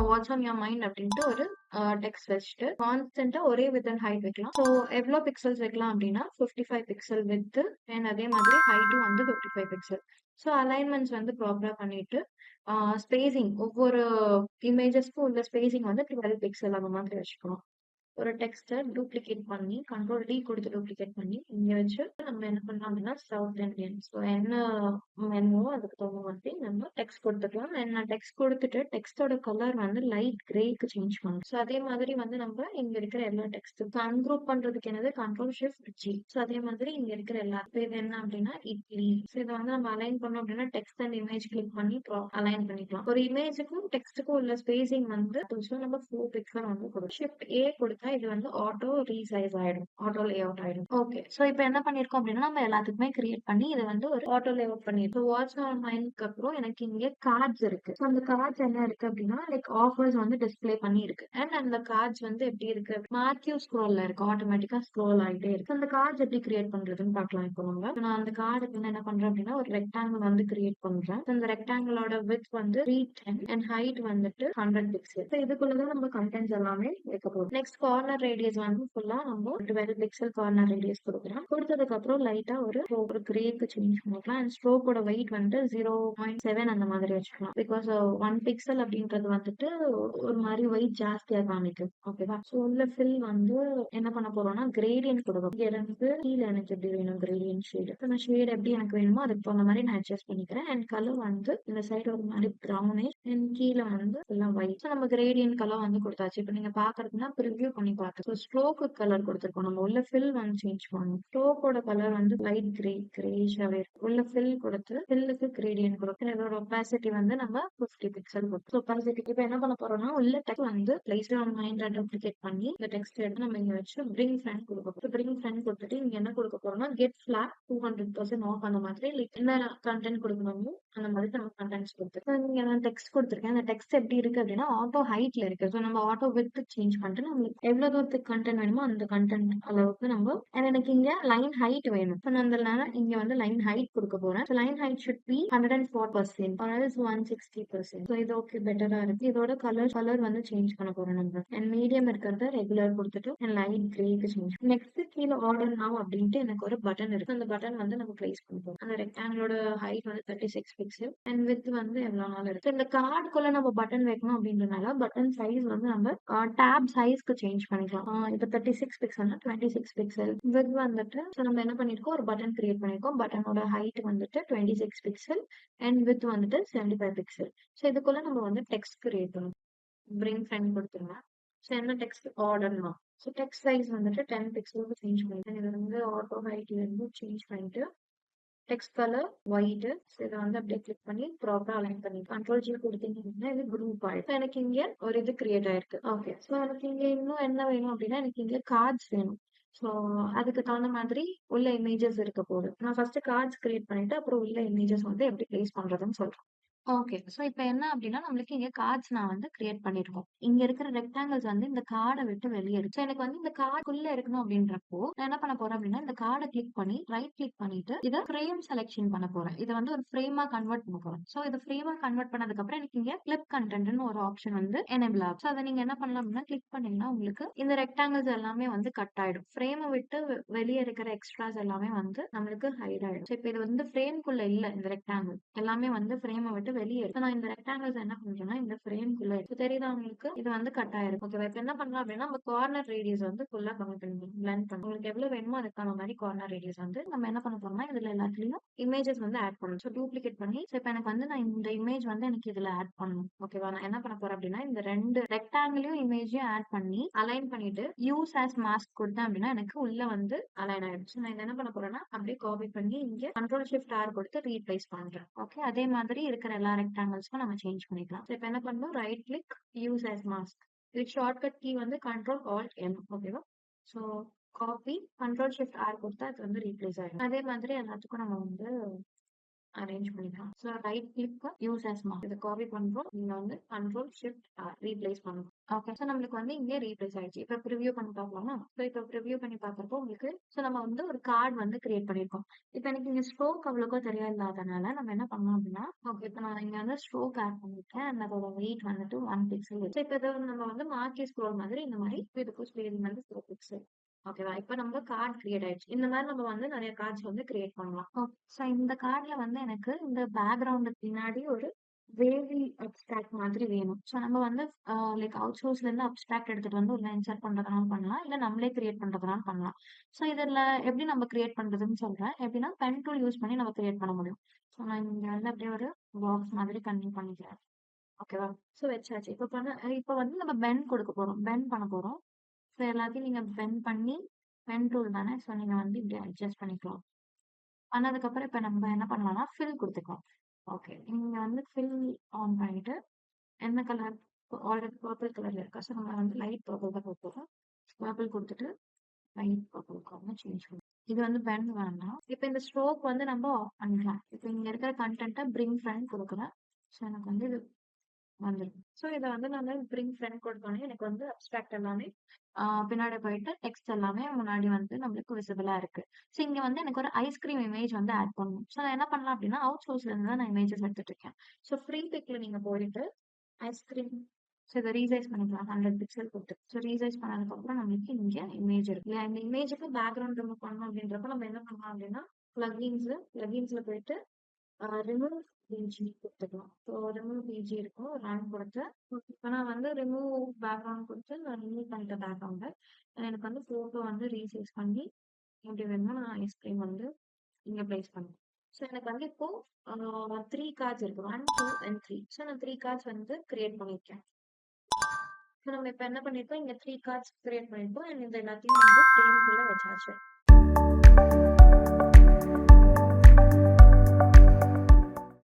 What's on your mind அப்படின்ட்டு ஒரு text வச்சுட்டு கான்ஸ்டன்டா ஒரே வித் அண்ட் ஹைட் வைக்கலாம். ஸோ எவ்வளோ பிக்சல்ஸ் வைக்கலாம் அப்படின்னா 55 பிக்சல் வித் அண்ட் அதே மாதிரி ஹைட்டும் வந்து 55 பிக்சல். ஸோ அலைன்மெண்ட்ஸ் வந்து ப்ராப்பரா பண்ணிட்டு ஸ்பேசிங் ஒவ்வொரு இமேஜஸ்க்கும் உள்ள ஸ்பேசிங் வந்து 12 பிக்சல் அந்த மாதிரி வச்சுக்கணும். ஒரு டெக்ஸ்ட்டை டூப்ளிகேட் பண்ணி கண்ட்ரோல் டி கொடுத்து டூப்ளிகேட் பண்ணி இங்க வச்சு நம்ம என்ன பண்ணலாம் அப்படின்னா சவுத் இந்தியன் ஸோ என்ன மெனுவோ அதுக்கு தகுந்த மாதிரி நம்ம டெக்ஸ்ட் கொடுத்துக்கலாம். நான் டெக்ஸ்ட் கொடுத்துட்டு டெக்ஸ்டோட கலர் வந்து லைட் கிரேக்கு சேஞ்ச் பண்ணணும். ஸோ அதே மாதிரி வந்து நம்ம இங்க இருக்கிற எல்லா டெக்ஸ்ட்டுக்கும் அன்குரூப் பண்றதுக்கு என்னது கண்ட்ரோல் ஷிஃப்ட் ஜி. ஸோ அதே மாதிரி இங்க இருக்கிற எல்லா இது என்ன அப்படின்னா இட்லி. ஸோ இதை வந்து நம்ம அலைன் பண்ணோம் அப்படின்னா டெக்ஸ்ட் அண்ட் இமேஜ் கிளிக் பண்ணி அலைன் பண்ணிக்கலாம். ஒரு இமேஜுக்கும் டெக்ஸ்ட்டுக்கும் உள்ள ஸ்பேசிங் வந்து நம்ம 4 பிக்சல் வந்து கொடுக்கும். ஷிஃப்ட் ஏ கொடுத்தா இது வந்து ஆட்டோ ரீசைஸ் ஆயிடும், ஆட்டோ லே அவுட் ஆயிடும். ஓகே, சோ இப்போ என்ன பண்ணிருக்கோம் அப்படின்னா நம்ம எல்லாத்துக்குமே கிரியேட் பண்ணி இதை வந்து ஒரு ஆட்டோ லே அவுட் பண்ணிருக்கோம். வாட்ச் ஆன் மைண்ட்க்கு அப்புறம் எனக்கு இங்க கார்ட்ஸ் இருக்கு. ஸோ அந்த கார்ட்ஸ் என்ன இருக்கு அப்படின்னா லைக் ஆஃபர்ஸ் வந்து டிஸ்பிளே பண்ணி இருக்கு. அண்ட் அந்த கார்ட்ஸ் வந்து எப்படி இருக்கு மார்க்யூ ஸ்க்ரோல்ல இருக்கு, ஆட்டோமேட்டிக்கா ஸ்க்ரோல் ஆகிட்டே இருக்கு. அந்த கார்ட்ஸ் எப்படி கிரியேட் பண்றதுன்னு பார்க்கலாம். இப்போ நான் அந்த கார்டுக்கு வந்து என்ன பண்றேன் அப்படின்னா ஒரு ரெக்டாங்கிள் வந்து கிரியேட் பண்றேன். அந்த ரெக்டாங்கிளோட வித் வந்து 310 அண்ட் ஹைட் வந்துட்டு 100 பிக்சல். இதுக்குள்ளதான் நம்ம கண்டென்ட்ஸ் எல்லாமே வைக்க போறோம். நெக்ஸ்ட் கார்னர் ரேடியஸ் வந்து ஃபுல்லா நம்ம 12 பிக்சல் கார்னர் ரேடியஸ் கொடுக்குறோம். கொடுத்ததுக்கு அப்புறம் லைட்டா ஒரு கிரேக்கு சேஞ்ச் பண்ணிக்கலாம். அண்ட் ஸ்ட்ரோக்கோட வெயிட் வந்து 0.7 அந்த மாதிரி வச்சுக்கலாம். பிகாஸ் 1 பிக்சல் அப்படின்றது வந்துட்டு ஒரு மாதிரி வெயிட் ஜாஸ்தியா காமிக்கும். ஓகேவா? ஸோ உள்ள ஃபில் வந்து என்ன பண்ண போறோம்னா கிரேடியன்ட் கொடுக்கும். இங்க இருந்து கீழே எனக்கு எப்படி வேணும் கிரேடியன்ட் ஷேடு. அந்த ஷேட் எப்படி எனக்கு வேணுமோ அதுக்கு தகுந்த மாதிரி நான் அட்ஜஸ்ட் பண்ணிக்கிறேன். அண்ட் கலர் வந்து இந்த சைடு ஒரு மாதிரி ப்ரௌனிஷ் அண்ட் கீழே வந்து எல்லாம் ஒயிட். ஸோ நம்ம கிரேடியன்ட் கலர் வந்து கொடுத்தாச்சு. இப்போ நீங்க பாக்குறதுன்னா ப்ரிவ்யூ பண்ணி பார்த்து ஸ்ட்ரோக்கு கலர் கொடுத்துருக்கோம். நம்ம உள்ள ஃபில் வந்து சேஞ்ச் பண்ணணும். ஸ்ட்ரோக்கோட கலர் வந்து லைட் கிரேஷாவே இருக்கும். உள்ள ஃபில் கொடுத்து ஃபில்லுக்கு கிரேடியன்ட் கொடுத்து இதோட ஒபாசிட்டி வந்து நம்ம 50 பிக்சல் கொடுத்து ஒபாசிட்டி. இப்போ என்ன பண்ண போறோம்னா உள்ள டெக்ஸ்ட் வந்து பிளேஸ் ஆன் மைண்ட்ல டூப்ளிகேட் பண்ணி இந்த டெக்ஸ்ட் எடுத்து நம்ம இங்க வச்சு பிரிங் ஃப்ரெண்ட் கொடுக்க போறோம். பிரிங் ஃப்ரெண்ட் கொடுத்துட்டு இங்க என்ன கொடுக்க போறோம்னா கெட் ஃபிளாட் 200% ஆஃப் அந்த மாதிரி லைக் என்ன கண்டென்ட் கொடுக்கணுமோ அந்த மாதிரி நம்ம கண்டென்ட்ஸ் கொடுத்துருக்கோம். இங்க நான் டெக்ஸ்ட் கொடுத்துருக்கேன். அந்த டெக்ஸ்ட் எப்படி இருக்கு அப்படின்னா ஆட்டோ ஹைட்ல இருக்கு. ஸோ நம்ம ஆட்டோ வித் சேஞ்ச் பண்ணிட்டு நம்மளுக்கு எவ்வளவு தூரத்துக்கு கண்டென்ட் வேணுமோ அந்த கண்டென்ட் அளவுக்கு நம்ம எனக்கு இங்க லைன் ஹைட் வேணும். ஸோ நான் அந்த இங்க வந்து லைன் ஹைட் கொடுக்க போறேன். Line height should be 104% or else 160%. So இது ஓகே பெட்டரா இருக்கு. இதோட கலர் வந்து சேஞ்ச் பண்ண போறோம் நம்ம. அண்ட் மீடியம் இருக்கிறத ரெகுலர் கொடுத்துட்டு அண்ட் லைட் கிரேக்கு சேஞ்ச். நெக்ஸ்ட் கீழே ஆர்டர் நவ் அப்படின்ட்டு எனக்கு ஒரு பட்டன் இருக்கு. அந்த பட்டன் வந்து நம்ம பிளேஸ் பண்ணுவோம். அந்த ரெக்டாங்கிளோட ஹைட் வந்து 36 பிக்சல் அண்ட் வித் வந்து எவ்வளவு நாள் இருக்கு. இந்த கார்டுக்குள்ள நம்ம பட்டன் வைக்கணும் அப்படின்றனால பட்டன் சைஸ் வந்து நம்ம டேப் சைஸ்க்கு சேஞ்ச் பண்ணிக்கலாம். இப்போ 36 பிக்சல்னா 26 பிக்சல் வித் வந்துட்டு நம்ம என்ன பண்ணிருக்கோம் ஒரு பட்டன் கிரியேட் பண்ணிருக்கோம். பட்டனோட ஹைட் வந்துட்டு 26 பிக்சல் அண்ட் வித் வந்துட்டு 75 பிக்சல். ஸோ இதுக்குள்ள நம்ம வந்து டெக்ஸ்ட் கிரியேட் பண்ணணும். பிரிங் ஃப்ரெண்ட் கொடுத்துருங்க. ஸோ என்ன டெக்ஸ்ட் ஆர்டர்னா ஸோ டெக்ஸ்ட் சைஸ் வந்துட்டு 10 பிக்சலுக்கு சேஞ்ச் பண்ணிட்டேன். இது வந்து ஆட்டோ ஹைட்ல இருந்து சேஞ்ச் பண்ணிட்டு டெக்ஸ்ட் கலர் ஒயிட். இதை வந்து அப்படியே கிளிக் பண்ணி ப்ராப்பரா அலைன் பண்ணி கண்ட்ரோல் ஜி கொடுத்தீங்கன்னா இது குரூப் ஆயிடும். எனக்கு இங்க ஒரு இது கிரியேட் ஆயிருக்கு. ஓகே, ஸோ எனக்கு இங்க இன்னும் என்ன வேணும் அப்படின்னா எனக்கு இங்க கார்ட்ஸ் வேணும். ஸோ அதுக்கு தகுந்த மாதிரி உள்ள இமேஜஸ் இருக்க போகுது. நான் ஃபர்ஸ்ட் கார்ட்ஸ் கிரியேட் பண்ணிட்டு அப்புறம் உள்ள இமேஜஸ் வந்து எப்படி பிளேஸ் பண்றதுன்னு சொல்றேன். ஓகே, ஸோ இப்போ என்ன அப்படின்னா நம்மளுக்கு இங்க கார்ட்ஸ் நான் வந்து கிரியேட் பண்ணிருக்கோம். இங்க இருக்கிற ரெக்டாங்கிள்ஸ் வந்து இந்த கார்டை விட்டு வெளியே இருக்கு. எனக்கு வந்து இந்த கார்டுக்குள்ள இருக்கணும் அப்படின்றப்போ நான் என்ன பண்ண போறேன் அப்படின்னா இந்த கார்டை கிளிக் பண்ணி ரைட் கிளிக் பண்ணிட்டு இதை ஃப்ரேம் செலெக்ஷன் பண்ண போறேன். இதை வந்து ஒரு ஃப்ரேமா கன்வெர்ட் பண்ண போறேன். ஸோ இதை ஃப்ரேமா கன்வெர்ட் பண்ணதுக்கு அப்புறம் எனக்கு இங்க கிளிப் கண்டென்ட்னு ஒரு ஆப்ஷன் வந்து எனேபிள் ஆகும். ஸோ அதை நீங்க என்ன பண்ணலாம் அப்படின்னா கிளிக் பண்ணீங்கன்னா உங்களுக்கு இந்த ரெக்டாங்கிள்ஸ் எல்லாமே வந்து கட் ஆயிடும். ஃப்ரேமை விட்டு வெளியே இருக்கிற எக்ஸ்ட்ராஸ் எல்லாமே வந்து நம்மளுக்கு ஹைட் ஆயிடும். ஸோ இப்போ இது வந்து ஃப்ரேம்குள்ள இல்ல, இந்த ரெக்டாங்கிள் எல்லாமே வந்து ஃப்ரேமை விட்டு வெளியே இருக்கு. நான் இந்த ரெக்டாங்கிள்ஸ் என்ன பண்றேன்னா இந்த ஃப்ரேம்குள்ள இருக்கு. தெரியுதா உங்களுக்கு? இது வந்து கட் ஆயிருக்கு. ஓகே, இப்போ என்ன பண்ணலாம் அப்படின்னா நம்ம கார்னர் ரேடியஸ் வந்து ஃபுல்லா கம்மி பண்ணி பிளெண்ட் பண்ணணும். உங்களுக்கு எவ்வளவு வேணுமோ அதுக்கான மாதிரி கார்னர் ரேடியஸ் வந்து நம்ம என்ன பண்ண போறோம்னா இதுல எல்லாத்துலயும் இமேஜஸ் வந்து ஆட் பண்ணணும். ஸோ டூப்ளிகேட் பண்ணி இப்போ எனக்கு வந்து நான் இந்த இமேஜ் வந்து எனக்கு இதுல ஆட் பண்ணணும். ஓகேவா? நான் என்ன பண்ண போறேன் அப்படின்னா இந்த ரெண்டு ரெக்டாங்கிளையும் இமேஜையும் ஆட் பண்ணி அலைன் பண்ணிட்டு யூஸ் ஆஸ் மாஸ்க் கொடுத்தேன் அப்படின்னா எனக்கு உள்ள வந்து அலைன் ஆயிடுச்சு. நான் என்ன பண்ண போறேன்னா அப்படியே காப்பி பண்ணி இங்க கண்ட்ரோல் ஷிஃப்ட் ஆர் கொடுத்து ரீப்ளேஸ் பண்றேன். ஓகே, அதே மாதிரி இருக்கிற எல்லா ரெக்டாங்கிள்ஸ்க்கும் நம்ம சேஞ்ச் பண்ணிக்கலாம். இப்போ என்ன பண்ணணும் right click use as mask. இதுக்கு ஷார்ட்கட் கீ வந்து கண்ட்ரோல் ஆல்ட் எம். ஓகேவா? So copy control shift R கொடுத்தா அது வந்து ரீப்ளேஸ் ஆயிடும். அதே மாதிரி எல்லாத்துக்கும் நம்ம வந்து அரேஞ்ச் பண்ணிக்கலாம். So right click use as mark இதை காப்பி பண்றோம். நீங்க வந்து கண்ட்ரோல் ஷிஃப்ட் ரீப்ளேஸ் பண்ணணும். ஓகே, ஸோ நம்மளுக்கு வந்து இங்கே ரீப்ளேஸ் ஆயிடுச்சு. இப்போ ப்ரிவியூ பண்ணி பார்க்கலாமா? ஸோ இப்போ ப்ரிவியூ பண்ணி பார்க்கறப்போ உங்களுக்கு ஸோ நம்ம வந்து ஒரு கார்டு வந்து கிரியேட் பண்ணியிருக்கோம். இப்போ எனக்கு இங்கே ஸ்ட்ரோக் அவ்வளோக்கோ தெரியாதனால நம்ம என்ன பண்ணோம் அப்படின்னா, ஓகே இப்போ நான் இங்கே வந்து ஸ்ட்ரோக் ஆட் பண்ணிருக்கேன் அண்ட் அதோட வெயிட் வந்துட்டு 1 பிக்சல். ஸோ இப்போ இதை நம்ம வந்து மார்க்கி ஸ்க்ரோல் மாதிரி இந்த மாதிரி இதுக்கு ஸ்பேரிங் வந்து 4 பிக்சல். ஓகேவா, இப்போ நம்ம கார்டு கிரியேட் ஆயிடுச்சு. இந்த மாதிரி நம்ம வந்து நிறைய கார்ட்ஸ் வந்து கிரியேட் பண்ணலாம். ஸோ இந்த கார்டில் வந்து எனக்கு இந்த பேக்ரவுண்டுக்கு பின்னாடி ஒரு வேவி அப்ஸ்ட்ராக்ட் மாதிரி வேணும். ஸோ நம்ம வந்து லைக் அவுட் சோர்ஸ்லேருந்து அப்ஸ்ட்ராக்ட் எடுத்துட்டு வந்து உள்ள இன்சர்ட் பண்ணுறதுனாலும் பண்ணலாம், இல்லை நம்மளே கிரியேட் பண்ணுறதுனாலும் பண்ணலாம். ஸோ இதில் எப்படி நம்ம கிரியேட் பண்ணுறதுன்னு சொல்கிறேன். எப்படின்னா பென் டூல் யூஸ் பண்ணி நம்ம கிரியேட் பண்ண முடியும். ஸோ நான் இங்கே வந்து அப்படியே ஒரு பாக்ஸ் மாதிரி கன்டினியூ பண்ணிக்கிறேன். ஓகேவா, ஸோ வச்சாச்சு. இப்போ வந்து நம்ம பென் கொடுக்க போகிறோம், பென் பண்ண போகிறோம். ஸோ எல்லாத்தையும் நீங்கள் பென் பண்ணி பென் டூல் தானே, ஸோ நீங்கள் வந்து இப்படி அட்ஜஸ்ட் பண்ணிக்கலாம். பண்ணதுக்கப்புறம் இப்போ நம்ம என்ன பண்ணலாம்னா ஃபில் கொடுத்துக்கலாம். ஓகே, இங்கே வந்து ஃபில் ஆன் பண்ணிட்டு என்ன கலர் ஆல்ரெடி பர்பிள் கலர்ல இருக்கா, ஸோ நம்ம வந்து லைட் பர்பிள் தான் கொடுத்துருக்கோம். பர்பிள் கொடுத்துட்டு லைட் பர்பிள் சேஞ்ச் பண்ணுவோம். இது வந்து பென் வேண்டாம். இப்போ இந்த ஸ்ட்ரோக் வந்து நம்ம ஆஃப் பண்ணிக்கலாம். இப்போ இங்கே இருக்கிற கண்டென்ட்டை பிரிங் ஃப்ரண்ட் கொடுக்குறேன். ஸோ எனக்கு வந்து இது வந்துடும். ஸோ இதை வந்து நான் பிரிங் ஃப்ரண்ட் கொடுத்தோன்னே எனக்கு வந்து அப்ஸ்ட்ராக்ட் எல்லாமே பின்னாடி போயிட்டு டெக்ஸ்ட் எல்லாமே முன்னாடி வந்து நம்மளுக்கு விசிபிளா இருக்கு. ஸோ இங்க வந்து எனக்கு ஒரு ஐஸ்கிரீம் இமேஜ் வந்து ஆட் பண்ணணும். ஸோ நான் என்ன பண்ணலாம் அப்படின்னா அவுட் சோர்ஸ்ல இருந்து தான் நான் இமேஜஸ் எடுத்துட்டு இருக்கேன். ஸோ ஃப்ரீ பிக்ல நீங்க போயிட்டு ஐஸ்கிரீம் ஸோ இதை ரீசைஸ் பண்ணிக்கலாம் 100 பிக்சல் கொடுத்து. ஸோ ரீசைஸ் பண்ணதுக்கப்புறம் நம்மளுக்கு இங்கே இமேஜ் இருக்கு இல்லையா, இந்த இமேஜுக்கு பேக்ரவுண்ட் ரிமூவ் பண்ணணும் அப்படின்றப்ப நம்ம என்ன பண்ணலாம் அப்படின்னா பிளகின்ஸ்ல போயிட்டு ரிமூவ் பிஜி கொடுத்துக்கலாம். ஸோ ரிமூவ் பிஜி இருக்கும், ரன் கொடுத்து இப்போ நான் வந்து ரிமூவ் பேக்ரவுண்ட் கொடுத்து நான் ரிமூவ் பண்ணிட்ட பேக்ரவுண்டை எனக்கு வந்து ஃபோட்டோ வந்து ரீசைஸ் பண்ணி எப்படி வேணுமோ நான் ஐஸ்கிரீம் வந்து இங்கே ப்ளேஸ் பண்ணுவேன். ஸோ எனக்கு வந்து இப்போ 3 கார்ட்ஸ் இருக்கு, 1 2 and 3. ஸோ நான் 3 கார்ட்ஸ் வந்து கிரியேட் பண்ணியிருக்கேன். ஸோ நம்ம இப்போ என்ன பண்ணியிருக்கோம், இங்கே 3 கார்ட்ஸ் கிரியேட் பண்ணியிருக்கோம் அண்ட் இந்த எல்லாத்தையும் வந்து ஃப்ரேம்குள்ளே வச்சாச்சு.